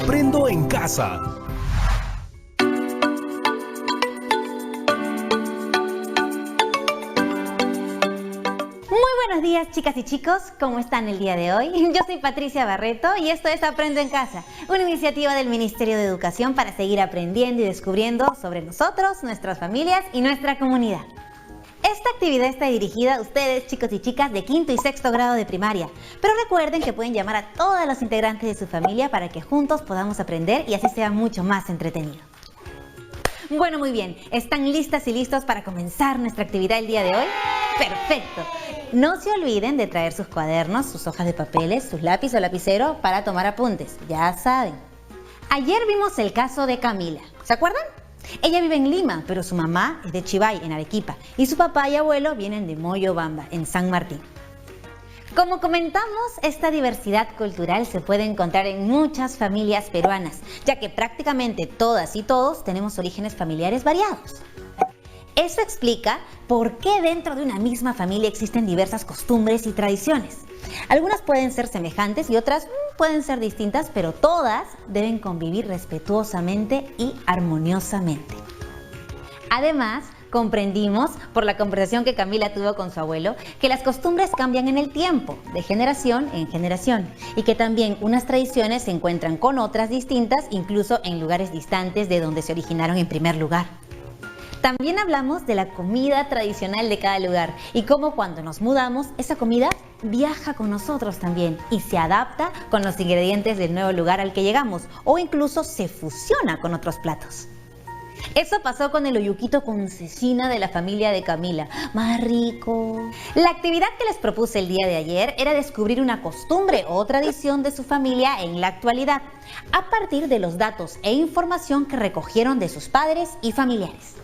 Aprendo en Casa. Buenos días, chicas y chicos, ¿cómo están el día de hoy? Yo soy Patricia Barreto y esto es Aprendo en Casa, una iniciativa del Ministerio de Educación para seguir aprendiendo y descubriendo sobre nosotros, nuestras familias y nuestra comunidad. Esta actividad está dirigida a ustedes, chicos y chicas de quinto y sexto grado de primaria, pero recuerden que pueden llamar a todos los integrantes de su familia para que juntos podamos aprender y así sea mucho más entretenido. Bueno, muy bien, ¿están listas y listos para comenzar nuestra actividad el día de hoy? ¡Perfecto! No se olviden de traer sus cuadernos, sus hojas de papeles, sus lápiz o lapicero para tomar apuntes, ya saben. Ayer vimos el caso de Camila, ¿se acuerdan? Ella vive en Lima, pero su mamá es de Chivay, en Arequipa, y su papá y abuelo vienen de Moyobamba, en San Martín. Como comentamos, esta diversidad cultural se puede encontrar en muchas familias peruanas, ya que prácticamente todas y todos tenemos orígenes familiares variados. Eso explica por qué dentro de una misma familia existen diversas costumbres y tradiciones. Algunas pueden ser semejantes y otras pueden ser distintas, pero todas deben convivir respetuosamente y armoniosamente. Además, comprendimos, por la conversación que Camila tuvo con su abuelo, que las costumbres cambian en el tiempo, de generación en generación, y que también unas tradiciones se encuentran con otras distintas, incluso en lugares distantes de donde se originaron en primer lugar. También hablamos de la comida tradicional de cada lugar y cómo cuando nos mudamos, esa comida viaja con nosotros también y se adapta con los ingredientes del nuevo lugar al que llegamos o incluso se fusiona con otros platos. Eso pasó con el oyuquito con cecina de la familia de Camila. ¡Más rico! La actividad que les propuse el día de ayer era descubrir una costumbre o tradición de su familia en la actualidad, a partir de los datos e información que recogieron de sus padres y familiares.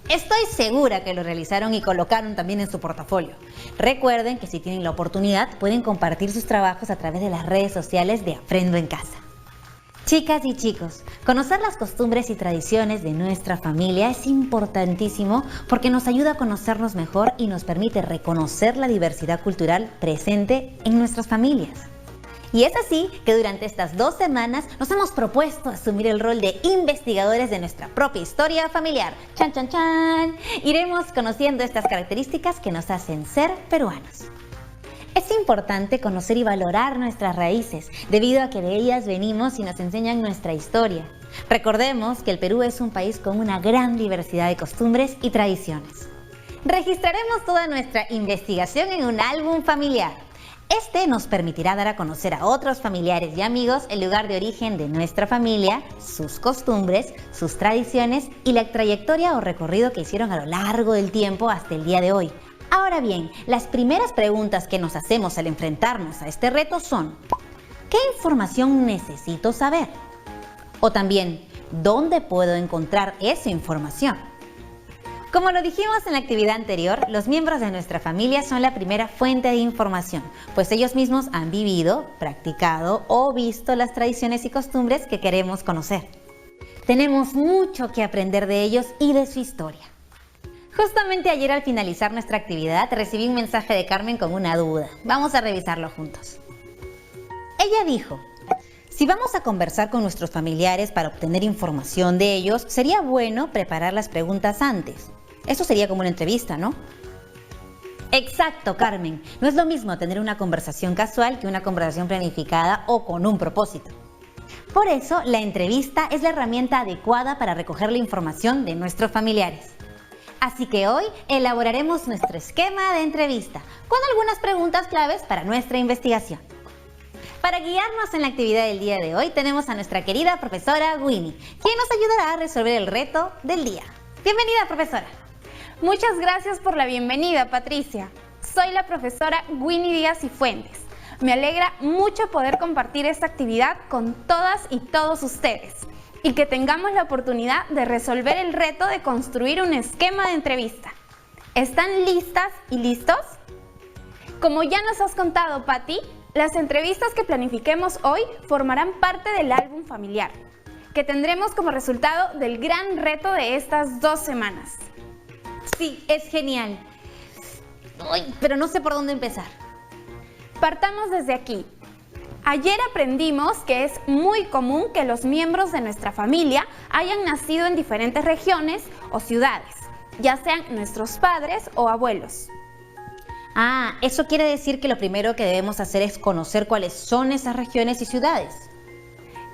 Estoy segura que lo realizaron y colocaron también en su portafolio. Recuerden que si tienen la oportunidad pueden compartir sus trabajos a través de las redes sociales de Aprendo en Casa. Chicas y chicos, conocer las costumbres y tradiciones de nuestra familia es importantísimo porque nos ayuda a conocernos mejor y nos permite reconocer la diversidad cultural presente en nuestras familias. Y es así que durante estas 2 semanas nos hemos propuesto asumir el rol de investigadores de nuestra propia historia familiar. ¡Chan, chan, chan! Iremos conociendo estas características que nos hacen ser peruanos. Es importante conocer y valorar nuestras raíces, debido a que de ellas venimos y nos enseñan nuestra historia. Recordemos que el Perú es un país con una gran diversidad de costumbres y tradiciones. Registraremos toda nuestra investigación en un álbum familiar. Este nos permitirá dar a conocer a otros familiares y amigos el lugar de origen de nuestra familia, sus costumbres, sus tradiciones y la trayectoria o recorrido que hicieron a lo largo del tiempo hasta el día de hoy. Ahora bien, las primeras preguntas que nos hacemos al enfrentarnos a este reto son: ¿qué información necesito saber? O también, ¿dónde puedo encontrar esa información? Como lo dijimos en la actividad anterior, los miembros de nuestra familia son la primera fuente de información, pues ellos mismos han vivido, practicado o visto las tradiciones y costumbres que queremos conocer. Tenemos mucho que aprender de ellos y de su historia. Justamente ayer al finalizar nuestra actividad recibí un mensaje de Carmen con una duda. Vamos a revisarlo juntos. Ella dijo: si vamos a conversar con nuestros familiares para obtener información de ellos, sería bueno preparar las preguntas antes. Eso sería como una entrevista, ¿no? Exacto, Carmen. No es lo mismo tener una conversación casual que una conversación planificada o con un propósito. Por eso, la entrevista es la herramienta adecuada para recoger la información de nuestros familiares. Así que hoy elaboraremos nuestro esquema de entrevista con algunas preguntas claves para nuestra investigación. Para guiarnos en la actividad del día de hoy tenemos a nuestra querida profesora Winnie, quien nos ayudará a resolver el reto del día. Bienvenida, profesora. Muchas gracias por la bienvenida, Patricia. Soy la profesora Winnie Díaz y Fuentes. Me alegra mucho poder compartir esta actividad con todas y todos ustedes y que tengamos la oportunidad de resolver el reto de construir un esquema de entrevista. ¿Están listas y listos? Como ya nos has contado, Pati, las entrevistas que planifiquemos hoy formarán parte del álbum familiar, que tendremos como resultado del gran reto de estas 2 semanas. Sí, es genial. Pero no sé por dónde empezar. Partamos desde aquí. Ayer aprendimos que es muy común que los miembros de nuestra familia hayan nacido en diferentes regiones o ciudades, ya sean nuestros padres o abuelos. Ah, eso quiere decir que lo primero que debemos hacer es conocer cuáles son esas regiones y ciudades.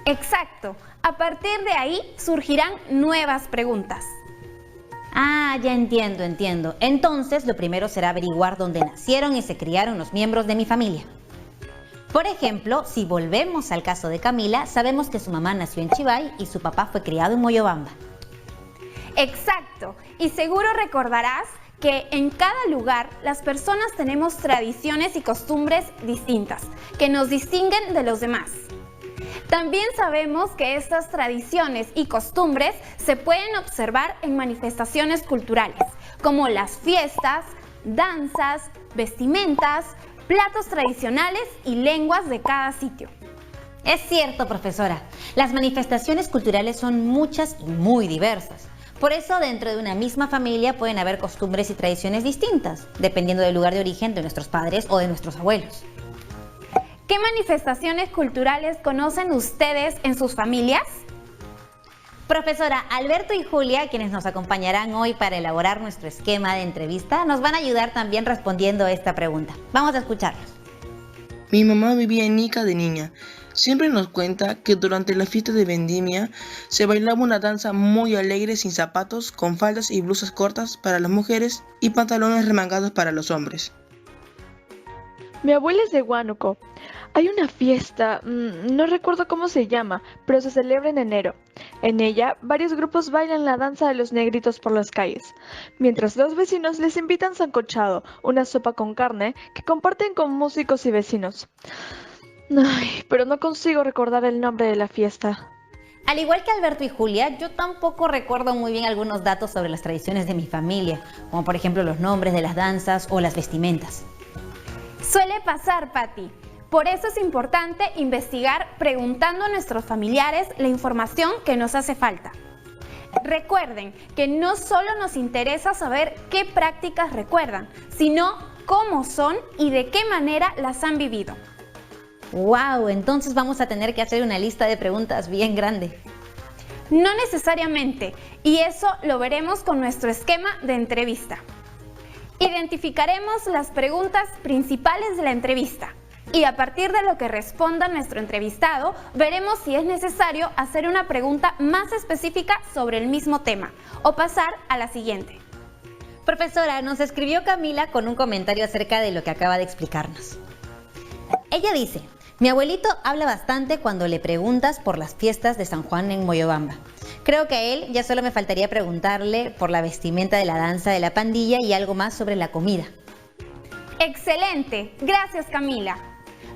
Exacto. A partir de ahí surgirán nuevas preguntas. Ah, ya entiendo. Entonces, lo primero será averiguar dónde nacieron y se criaron los miembros de mi familia. Por ejemplo, si volvemos al caso de Camila, sabemos que su mamá nació en Chivay y su papá fue criado en Moyobamba. Exacto. Y seguro recordarás que en cada lugar las personas tenemos tradiciones y costumbres distintas, que nos distinguen de los demás. También sabemos que estas tradiciones y costumbres se pueden observar en manifestaciones culturales, como las fiestas, danzas, vestimentas, platos tradicionales y lenguas de cada sitio. Es cierto, profesora. Las manifestaciones culturales son muchas y muy diversas. Por eso, dentro de una misma familia pueden haber costumbres y tradiciones distintas, dependiendo del lugar de origen de nuestros padres o de nuestros abuelos. ¿Qué manifestaciones culturales conocen ustedes en sus familias? Profesora, Alberto y Julia, quienes nos acompañarán hoy para elaborar nuestro esquema de entrevista, nos van a ayudar también respondiendo a esta pregunta. Vamos a escucharlos. Mi mamá vivía en Ica de niña. Siempre nos cuenta que durante la fiesta de vendimia se bailaba una danza muy alegre sin zapatos, con faldas y blusas cortas para las mujeres y pantalones remangados para los hombres. Mi abuela es de Huánuco. Hay una fiesta, no recuerdo cómo se llama, pero se celebra en enero. En ella, varios grupos bailan la danza de los negritos por las calles, mientras los vecinos les invitan sancochado, una sopa con carne que comparten con músicos y vecinos. Ay, pero no consigo recordar el nombre de la fiesta. Al igual que Alberto y Julia, yo tampoco recuerdo muy bien algunos datos sobre las tradiciones de mi familia, como por ejemplo los nombres de las danzas o las vestimentas. Suele pasar, Patti. Por eso es importante investigar preguntando a nuestros familiares la información que nos hace falta. Recuerden que no solo nos interesa saber qué prácticas recuerdan, sino cómo son y de qué manera las han vivido. ¡Wow! Entonces vamos a tener que hacer una lista de preguntas bien grande. No necesariamente, y eso lo veremos con nuestro esquema de entrevista. Identificaremos las preguntas principales de la entrevista y a partir de lo que responda nuestro entrevistado, veremos si es necesario hacer una pregunta más específica sobre el mismo tema o pasar a la siguiente. Profesora, nos escribió Camila con un comentario acerca de lo que acaba de explicarnos. Ella dice: mi abuelito habla bastante cuando le preguntas por las fiestas de San Juan en Moyobamba. Creo que a él ya solo me faltaría preguntarle por la vestimenta de la danza de la pandilla y algo más sobre la comida. ¡Excelente! Gracias, Camila.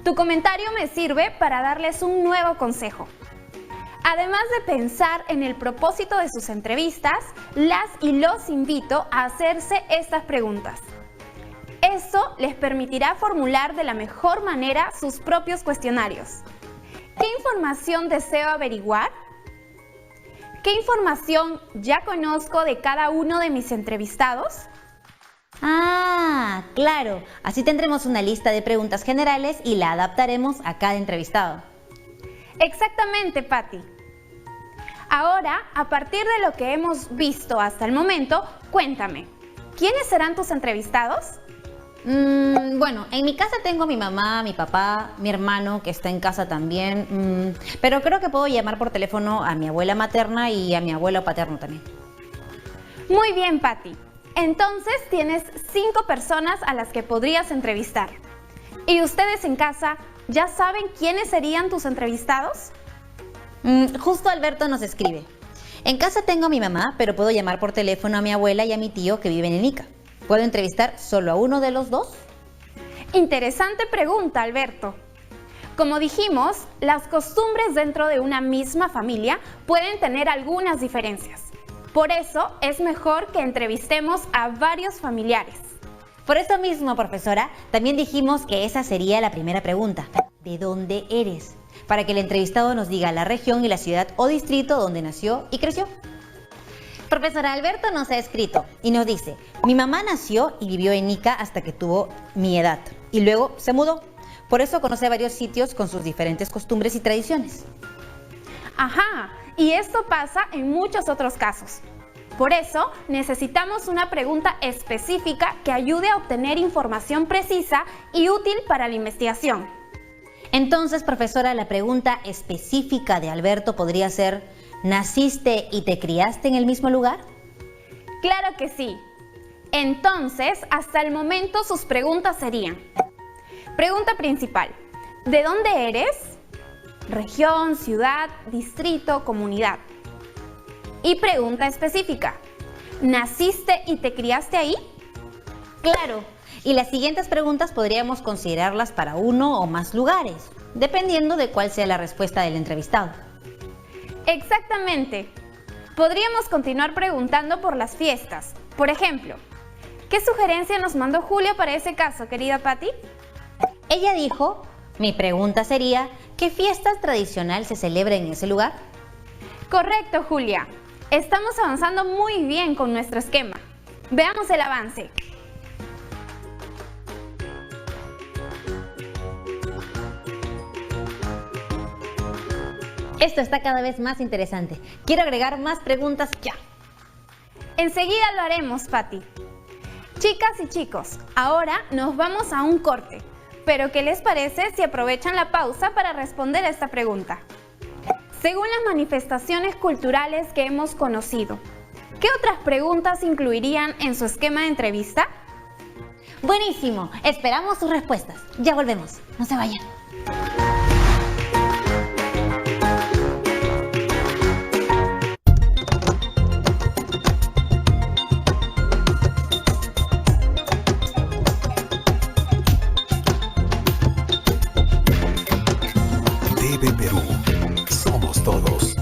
Tu comentario me sirve para darles un nuevo consejo. Además de pensar en el propósito de sus entrevistas, las y los invito a hacerse estas preguntas. Eso les permitirá formular de la mejor manera sus propios cuestionarios. ¿Qué información deseo averiguar? ¿Qué información ya conozco de cada uno de mis entrevistados? Ah, claro. Así tendremos una lista de preguntas generales y la adaptaremos a cada entrevistado. Exactamente, Patti. Ahora, a partir de lo que hemos visto hasta el momento, cuéntame, ¿quiénes serán tus entrevistados? Bueno, en mi casa tengo a mi mamá, mi papá, mi hermano que está en casa también, pero creo que puedo llamar por teléfono a mi abuela materna y a mi abuelo paterno también. Muy bien, Patti. Entonces tienes 5 personas a las que podrías entrevistar. ¿Y ustedes en casa ya saben quiénes serían tus entrevistados? Justo Alberto nos escribe: en casa tengo a mi mamá, pero puedo llamar por teléfono a mi abuela y a mi tío que viven en Ica. ¿Puedo entrevistar solo a uno de los dos? Interesante pregunta, Alberto. Como dijimos, las costumbres dentro de una misma familia pueden tener algunas diferencias. Por eso es mejor que entrevistemos a varios familiares. Por eso mismo, profesora, también dijimos que esa sería la primera pregunta. ¿De dónde eres? Para que el entrevistado nos diga la región y la ciudad o distrito donde nació y creció. Profesora, Alberto nos ha escrito y nos dice: mi mamá nació y vivió en Ica hasta que tuvo mi edad y luego se mudó. Por eso conoce varios sitios con sus diferentes costumbres y tradiciones. Ajá, y esto pasa en muchos otros casos. Por eso, necesitamos una pregunta específica que ayude a obtener información precisa y útil para la investigación. Entonces, profesora, la pregunta específica de Alberto podría ser: ¿naciste y te criaste en el mismo lugar? Claro que sí. Entonces, hasta el momento sus preguntas serían: pregunta principal, ¿de dónde eres? Región, ciudad, distrito, comunidad. Y pregunta específica, ¿naciste y te criaste ahí? Claro, y las siguientes preguntas podríamos considerarlas para uno o más lugares, dependiendo de cuál sea la respuesta del entrevistado. Exactamente. Podríamos continuar preguntando por las fiestas. Por ejemplo, ¿qué sugerencia nos mandó Julia para ese caso, querida Patti? Ella dijo, mi pregunta sería, ¿qué fiesta tradicional se celebra en ese lugar? Correcto, Julia. Estamos avanzando muy bien con nuestro esquema. Veamos el avance. Esto está cada vez más interesante. Quiero agregar más preguntas ya. Enseguida lo haremos, Patti. Chicas y chicos, ahora nos vamos a un corte. Pero ¿qué les parece si aprovechan la pausa para responder a esta pregunta? Según las manifestaciones culturales que hemos conocido, ¿qué otras preguntas incluirían en su esquema de entrevista? Buenísimo, esperamos sus respuestas. Ya volvemos, no se vayan. TV Perú. Somos todos.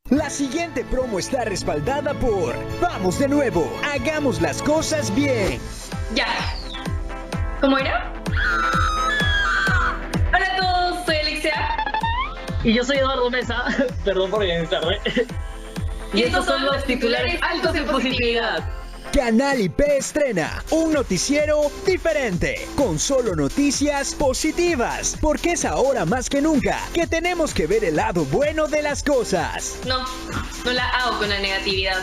La siguiente promo está respaldada por Vamos de nuevo, hagamos las cosas bien. Ya. ¿Cómo era? Hola a todos, soy Alexia. Y yo soy Eduardo Mesa. Perdón por llegar tarde. Y estos son los titulares altos en positividad. Canal IP estrena un noticiero diferente, con solo noticias positivas, porque es ahora más que nunca que tenemos que ver el lado bueno de las cosas. No la hago con la negatividad.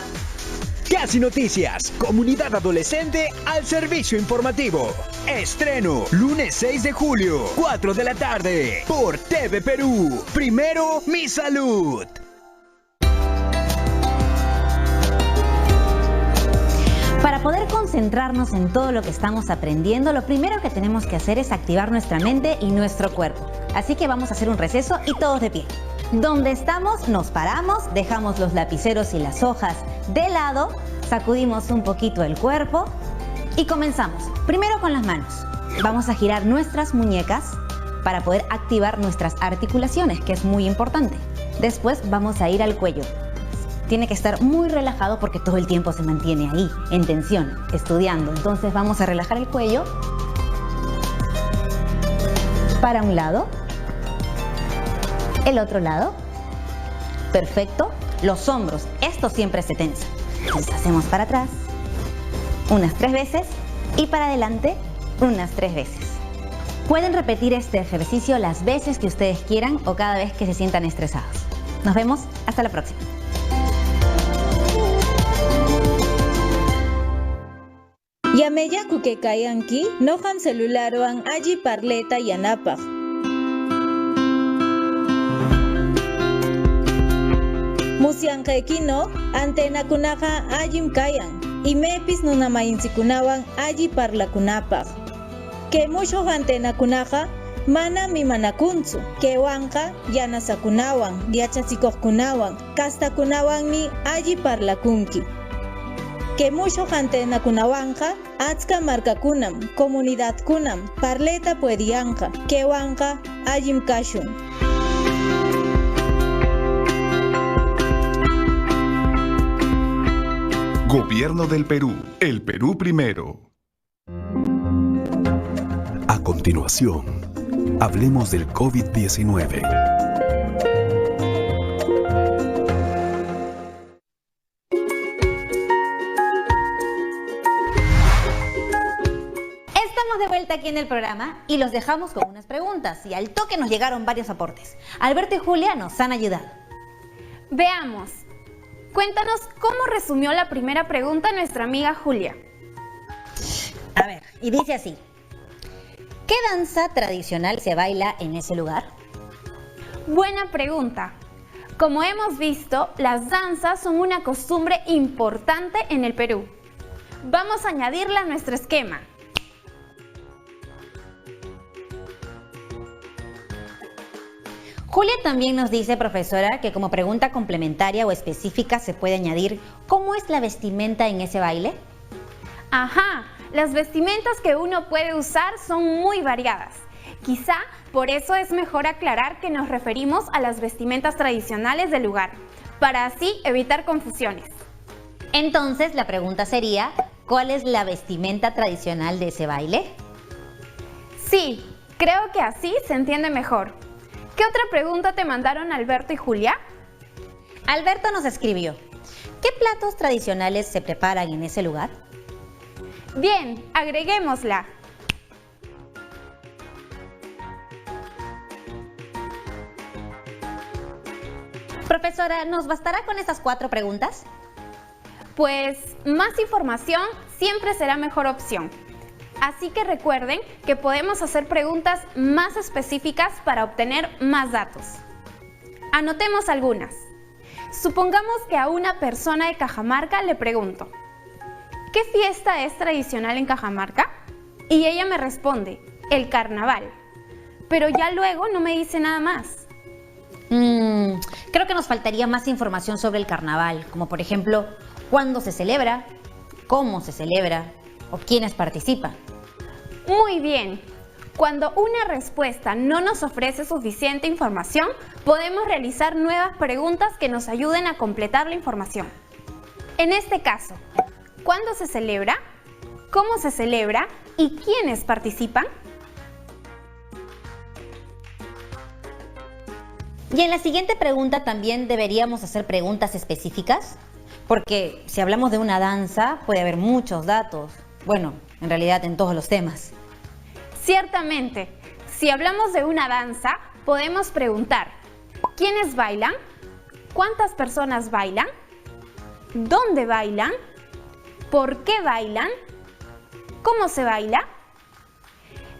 Casi Noticias, comunidad adolescente al servicio informativo. Estreno, lunes 6 de julio, 4 de la tarde, por TV Perú. Primero, mi salud. Para poder concentrarnos en todo lo que estamos aprendiendo, lo primero que tenemos que hacer es activar nuestra mente y nuestro cuerpo. Así que vamos a hacer un receso y todos de pie. Donde estamos, nos paramos, dejamos los lapiceros y las hojas de lado, sacudimos un poquito el cuerpo y comenzamos. Primero con las manos. Vamos a girar nuestras muñecas para poder activar nuestras articulaciones, que es muy importante. Después vamos a ir al cuello. Tiene que estar muy relajado porque todo el tiempo se mantiene ahí, en tensión, estudiando. Entonces vamos a relajar el cuello. Para un lado. El otro lado. Perfecto. Los hombros, esto siempre se tensa. Entonces hacemos para atrás unas 3 veces y para adelante unas 3 veces. Pueden repetir este ejercicio las veces que ustedes quieran o cada vez que se sientan estresados. Nos vemos hasta la próxima. Yamellaku que kayanki, noham celularuan allí parleta yanapaq. Musianqaykino, antenakunaqa allim kayan, imepis nunamainchikunawan allí parlakunapaq. Que mushuq antenakunaqa mana mimanakunchu, kewanqa yanasakunawan, yachachikuqkunawan, kastakunawanmi allí parlakunki. Que mushuq antenakunawanqa achka markakunam, comunidadkunam, parleta puediyanqa, kewanqa allim kashun. Gobierno del Perú. El Perú primero. A continuación, hablemos del COVID-19. viene el programa y los dejamos con unas preguntas y al toque nos llegaron varios aportes. Alberto y Julia nos han ayudado. Veamos. Cuéntanos cómo resumió la primera pregunta nuestra amiga Julia. A ver, y dice así. ¿Qué danza tradicional se baila en ese lugar? Buena pregunta. Como hemos visto, las danzas son una costumbre importante en el Perú. Vamos a añadirla a nuestro esquema. Julia también nos dice, profesora, que como pregunta complementaria o específica se puede añadir ¿cómo es la vestimenta en ese baile? Ajá, las vestimentas que uno puede usar son muy variadas. Quizá por eso es mejor aclarar que nos referimos a las vestimentas tradicionales del lugar, para así evitar confusiones. Entonces la pregunta sería, ¿cuál es la vestimenta tradicional de ese baile? Sí, creo que así se entiende mejor. ¿Qué otra pregunta te mandaron Alberto y Julia? Alberto nos escribió, ¿qué platos tradicionales se preparan en ese lugar? Bien, agreguémosla. Profesora, ¿nos bastará con estas 4 preguntas? Pues más información siempre será mejor opción. Así que recuerden que podemos hacer preguntas más específicas para obtener más datos. Anotemos algunas. Supongamos que a una persona de Cajamarca le pregunto, ¿qué fiesta es tradicional en Cajamarca? Y ella me responde, el carnaval. Pero ya luego no me dice nada más. Creo que nos faltaría más información sobre el carnaval, como por ejemplo, ¿cuándo se celebra? ¿Cómo se celebra? ¿O quiénes participan? Muy bien. Cuando una respuesta no nos ofrece suficiente información, podemos realizar nuevas preguntas que nos ayuden a completar la información. En este caso, ¿cuándo se celebra? ¿Cómo se celebra? ¿Y quiénes participan? Y en la siguiente pregunta también deberíamos hacer preguntas específicas, porque si hablamos de una danza puede haber muchos datos, bueno, en realidad en todos los temas. Ciertamente, si hablamos de una danza, podemos preguntar, ¿quiénes bailan? ¿Cuántas personas bailan? ¿Dónde bailan? ¿Por qué bailan? ¿Cómo se baila?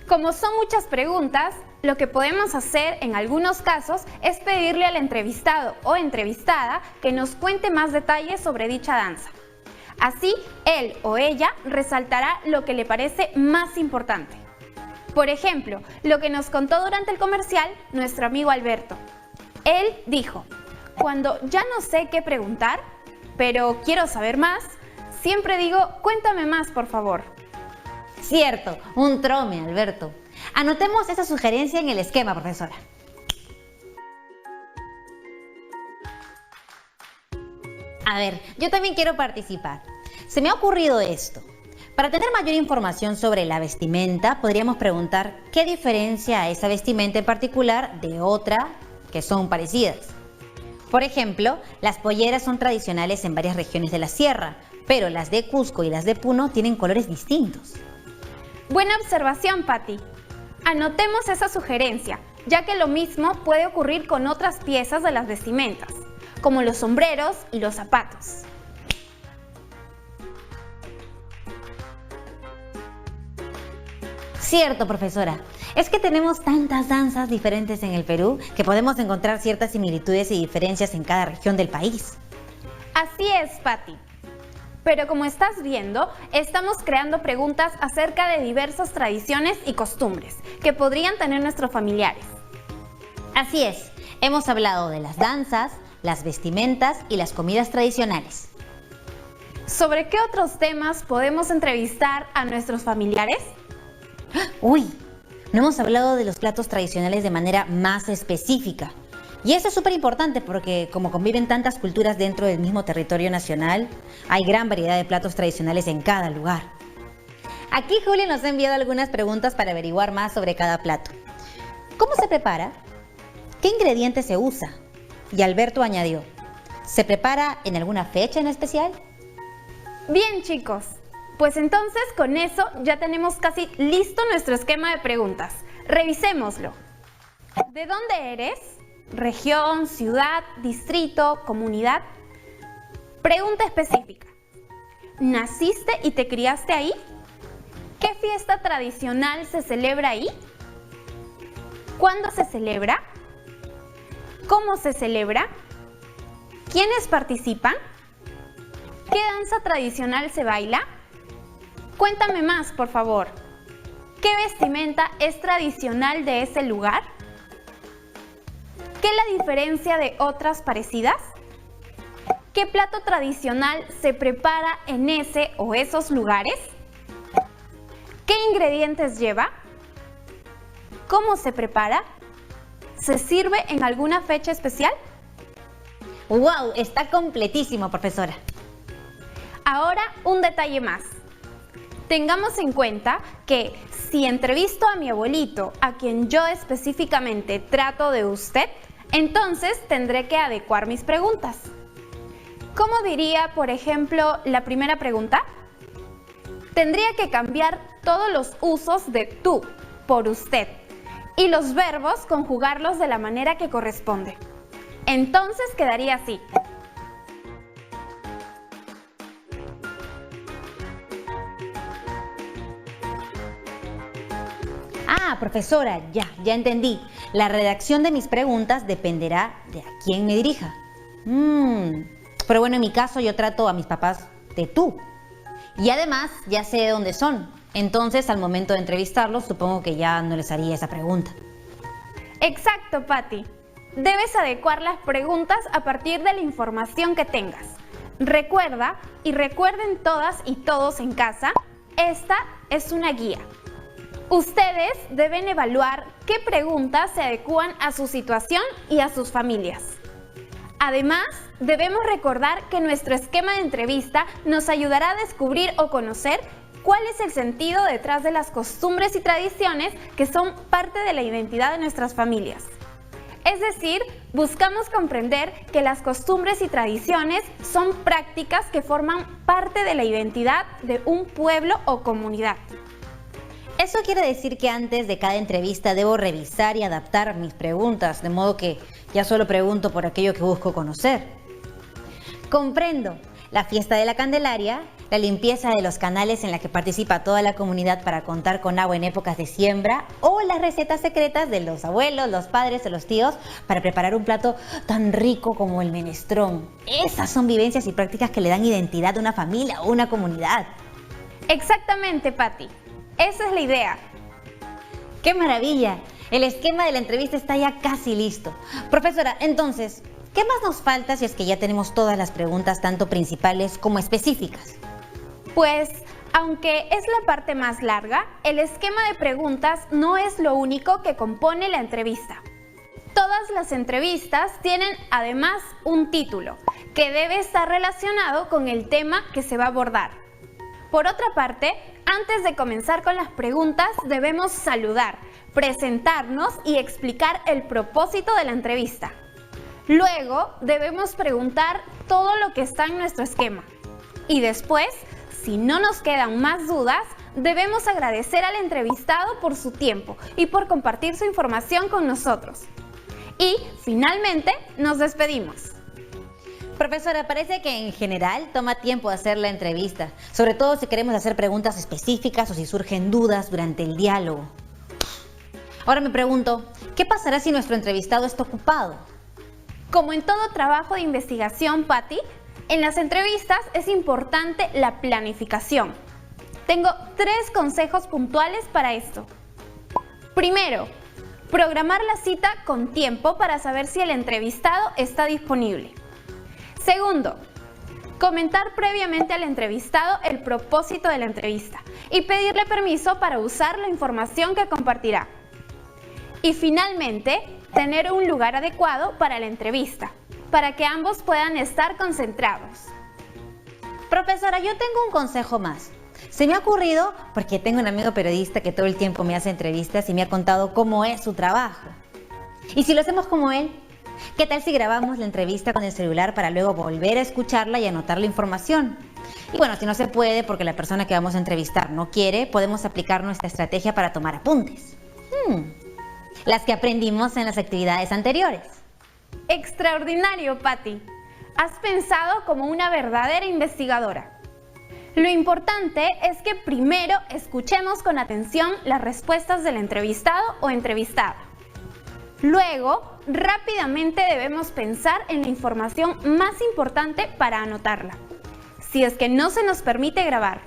Como son muchas preguntas, lo que podemos hacer en algunos casos es pedirle al entrevistado o entrevistada que nos cuente más detalles sobre dicha danza. Así, él o ella resaltará lo que le parece más importante. Por ejemplo, lo que nos contó durante el comercial nuestro amigo Alberto. Él dijo, cuando ya no sé qué preguntar, pero quiero saber más, siempre digo, cuéntame más, por favor. Cierto, un trome, Alberto. Anotemos esa sugerencia en el esquema, profesora. A ver, yo también quiero participar. Se me ha ocurrido esto. Para tener mayor información sobre la vestimenta, podríamos preguntar qué diferencia a esa vestimenta en particular de otra que son parecidas. Por ejemplo, las polleras son tradicionales en varias regiones de la sierra, pero las de Cusco y las de Puno tienen colores distintos. Buena observación, Patti. Anotemos esa sugerencia, ya que lo mismo puede ocurrir con otras piezas de las vestimentas, como los sombreros y los zapatos. Cierto, profesora. Es que tenemos tantas danzas diferentes en el Perú que podemos encontrar ciertas similitudes y diferencias en cada región del país. Así es, Patti. Pero como estás viendo, estamos creando preguntas acerca de diversas tradiciones y costumbres que podrían tener nuestros familiares. Así es, hemos hablado de las danzas, las vestimentas y las comidas tradicionales. ¿Sobre qué otros temas podemos entrevistar a nuestros familiares? Uy, no hemos hablado de los platos tradicionales de manera más específica. Y eso es súper importante porque como conviven tantas culturas dentro del mismo territorio nacional, hay gran variedad de platos tradicionales en cada lugar. Aquí Julia nos ha enviado algunas preguntas para averiguar más sobre cada plato. ¿Cómo se prepara? ¿Qué ingredientes se usa? Y Alberto añadió, ¿se prepara en alguna fecha en especial? Bien, chicos. Pues entonces con eso ya tenemos casi listo nuestro esquema de preguntas. Revisémoslo. ¿De dónde eres? ¿Región, ciudad, distrito, comunidad? Pregunta específica. ¿Naciste y te criaste ahí? ¿Qué fiesta tradicional se celebra ahí? ¿Cuándo se celebra? ¿Cómo se celebra? ¿Quiénes participan? ¿Qué danza tradicional se baila? Cuéntame más, por favor. ¿Qué vestimenta es tradicional de ese lugar? ¿Qué es la diferencia de otras parecidas? ¿Qué plato tradicional se prepara en ese o esos lugares? ¿Qué ingredientes lleva? ¿Cómo se prepara? ¿Se sirve en alguna fecha especial? ¡Wow! Está completísimo, profesora. Ahora, un detalle más. Tengamos en cuenta que si entrevisto a mi abuelito, a quien yo específicamente trato de usted, entonces tendré que adecuar mis preguntas. ¿Cómo diría, por ejemplo, la primera pregunta? Tendría que cambiar todos los usos de tú por usted y los verbos conjugarlos de la manera que corresponde. Entonces quedaría así. Ah, profesora, ya entendí. La redacción de mis preguntas dependerá de a quién me dirija. Pero bueno, en mi caso yo trato a mis papás de tú. Y además ya sé de dónde son. Entonces, al momento de entrevistarlos, supongo que ya no les haría esa pregunta. Exacto, Patti. Debes adecuar las preguntas a partir de la información que tengas. Recuerda, y recuerden todas y todos en casa, esta es una guía. Ustedes deben evaluar qué preguntas se adecúan a su situación y a sus familias. Además, debemos recordar que nuestro esquema de entrevista nos ayudará a descubrir o conocer cuál es el sentido detrás de las costumbres y tradiciones que son parte de la identidad de nuestras familias. Es decir, buscamos comprender que las costumbres y tradiciones son prácticas que forman parte de la identidad de un pueblo o comunidad. Eso quiere decir que antes de cada entrevista debo revisar y adaptar mis preguntas, de modo que ya solo pregunto por aquello que busco conocer. Comprendo. La fiesta de la Candelaria, la limpieza de los canales en la que participa toda la comunidad para contar con agua en épocas de siembra, o las recetas secretas de los abuelos, los padres o los tíos para preparar un plato tan rico como el menestrón. Esas son vivencias y prácticas que le dan identidad a una familia o una comunidad. Exactamente, Patti. Esa es la idea. ¡Qué maravilla! El esquema de la entrevista está ya casi listo. Profesora, entonces, ¿qué más nos falta si es que ya tenemos todas las preguntas, tanto principales como específicas? Pues, aunque es la parte más larga, el esquema de preguntas no es lo único que compone la entrevista. Todas las entrevistas tienen además un título, que debe estar relacionado con el tema que se va a abordar. Por otra parte, antes de comenzar con las preguntas, debemos saludar, presentarnos y explicar el propósito de la entrevista. Luego, debemos preguntar todo lo que está en nuestro esquema. Y después, si no nos quedan más dudas, debemos agradecer al entrevistado por su tiempo y por compartir su información con nosotros. Y, finalmente, nos despedimos. Profesora, parece que en general toma tiempo hacer la entrevista, sobre todo si queremos hacer preguntas específicas o si surgen dudas durante el diálogo. Ahora me pregunto, ¿qué pasará si nuestro entrevistado está ocupado? Como en todo trabajo de investigación, Patti, en las entrevistas es importante la planificación. Tengo 3 consejos puntuales para esto. Primero, programar la cita con tiempo para saber si el entrevistado está disponible. Segundo, comentar previamente al entrevistado el propósito de la entrevista y pedirle permiso para usar la información que compartirá. Y finalmente, tener un lugar adecuado para la entrevista, para que ambos puedan estar concentrados. Profesora, yo tengo un consejo más. Se me ha ocurrido porque tengo un amigo periodista que todo el tiempo me hace entrevistas y me ha contado cómo es su trabajo. ¿Y si lo hacemos como él? ¿Qué tal si grabamos la entrevista con el celular para luego volver a escucharla y anotar la información? Y bueno, si no se puede porque la persona que vamos a entrevistar no quiere, podemos aplicar nuestra estrategia para tomar apuntes. Las que aprendimos en las actividades anteriores. Extraordinario, Patti. Has pensado como una verdadera investigadora. Lo importante es que primero escuchemos con atención las respuestas del entrevistado o entrevistada. Luego, rápidamente debemos pensar en la información más importante para anotarla, si es que no se nos permite grabar.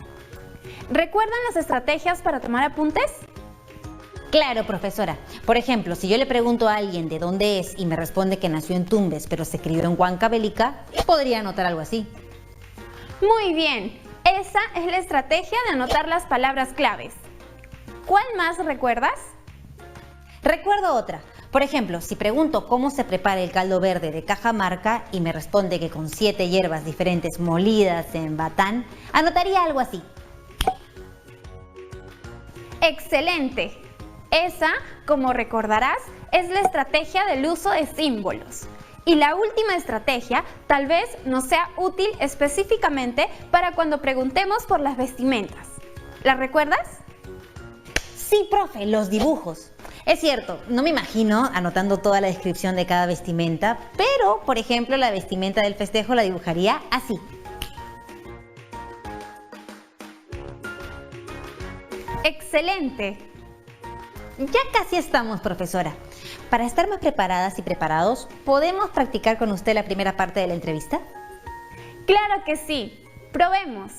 ¿Recuerdan las estrategias para tomar apuntes? Claro, profesora. Por ejemplo, si yo le pregunto a alguien de dónde es y me responde que nació en Tumbes, pero se crió en Huancavelica, podría anotar algo así. Muy bien. Esa es la estrategia de anotar las palabras claves. ¿Cuál más recuerdas? Recuerdo otra. Por ejemplo, si pregunto cómo se prepara el caldo verde de Cajamarca y me responde que con 7 hierbas diferentes molidas en batán, anotaría algo así. ¡Excelente! Esa, como recordarás, es la estrategia del uso de símbolos. Y la última estrategia tal vez nos sea útil específicamente para cuando preguntemos por las vestimentas. ¿La recuerdas? Sí, profe, los dibujos. Es cierto, no me imagino anotando toda la descripción de cada vestimenta, pero, por ejemplo, la vestimenta del festejo la dibujaría así. ¡Excelente! Ya casi estamos, profesora. Para estar más preparadas y preparados, ¿podemos practicar con usted la primera parte de la entrevista? ¡Claro que sí! ¡Probemos!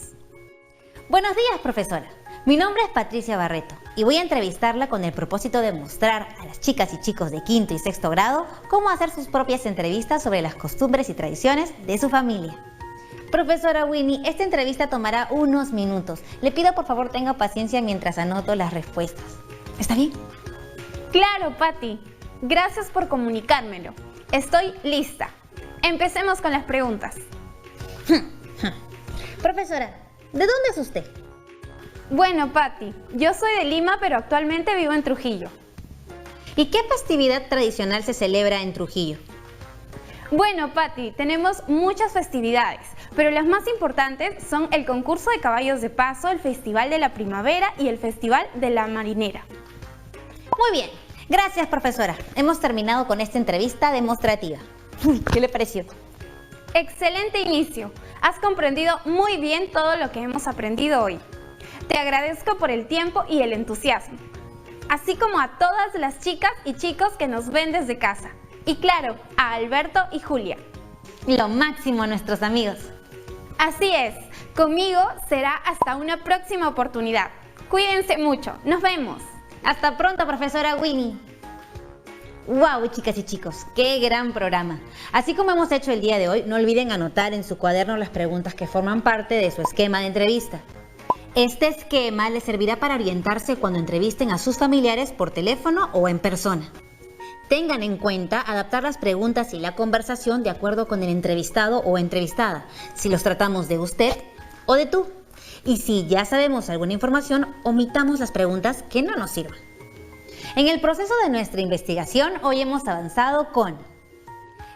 Buenos días, profesora. Mi nombre es Patricia Barreto y voy a entrevistarla con el propósito de mostrar a las chicas y chicos de quinto y sexto grado cómo hacer sus propias entrevistas sobre las costumbres y tradiciones de su familia. Profesora Winnie, esta entrevista tomará unos minutos. Le pido por favor tenga paciencia mientras anoto las respuestas. ¿Está bien? ¡Claro, Patti! Gracias por comunicármelo. Estoy lista. Empecemos con las preguntas. Profesora, ¿de dónde es usted? Bueno, Patti, yo soy de Lima, pero actualmente vivo en Trujillo. ¿Y qué festividad tradicional se celebra en Trujillo? Bueno, Patti, tenemos muchas festividades, pero las más importantes son el concurso de caballos de paso, el Festival de la Primavera y el Festival de la Marinera. Muy bien, gracias, profesora. Hemos terminado con esta entrevista demostrativa. ¿Qué le pareció? Excelente inicio. Has comprendido muy bien todo lo que hemos aprendido hoy. Te agradezco por el tiempo y el entusiasmo, así como a todas las chicas y chicos que nos ven desde casa. Y claro, a Alberto y Julia. Lo máximo a nuestros amigos. Así es, conmigo será hasta una próxima oportunidad. Cuídense mucho, nos vemos. Hasta pronto, profesora Winnie. ¡Wow, chicas y chicos! ¡Qué gran programa! Así como hemos hecho el día de hoy, no olviden anotar en su cuaderno las preguntas que forman parte de su esquema de entrevista. Este esquema les servirá para orientarse cuando entrevisten a sus familiares por teléfono o en persona. Tengan en cuenta adaptar las preguntas y la conversación de acuerdo con el entrevistado o entrevistada, si los tratamos de usted o de tú. Y si ya sabemos alguna información, omitamos las preguntas que no nos sirvan. En el proceso de nuestra investigación, hoy hemos avanzado con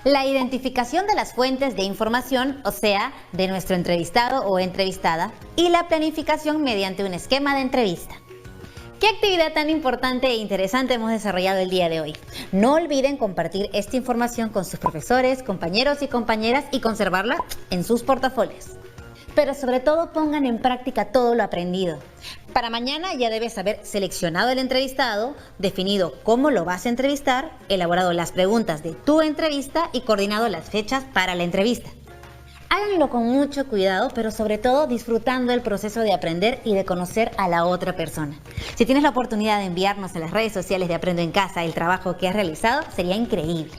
la identificación de las fuentes de información, o sea, de nuestro entrevistado o entrevistada, y la planificación mediante un esquema de entrevista. ¿Qué actividad tan importante e interesante hemos desarrollado el día de hoy? No olviden compartir esta información con sus profesores, compañeros y compañeras y conservarla en sus portafolios. Pero sobre todo pongan en práctica todo lo aprendido. Para mañana ya debes haber seleccionado el entrevistado, definido cómo lo vas a entrevistar, elaborado las preguntas de tu entrevista y coordinado las fechas para la entrevista. Háganlo con mucho cuidado, pero sobre todo disfrutando el proceso de aprender y de conocer a la otra persona. Si tienes la oportunidad de enviarnos en las redes sociales de Aprendo en Casa el trabajo que has realizado, sería increíble.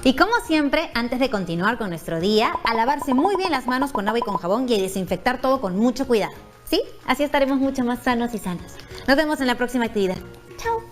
Y como siempre, antes de continuar con nuestro día, a lavarse muy bien las manos con agua y con jabón y a desinfectar todo con mucho cuidado. ¿Sí? Así estaremos mucho más sanos y sanas. Nos vemos en la próxima actividad. ¡Chao!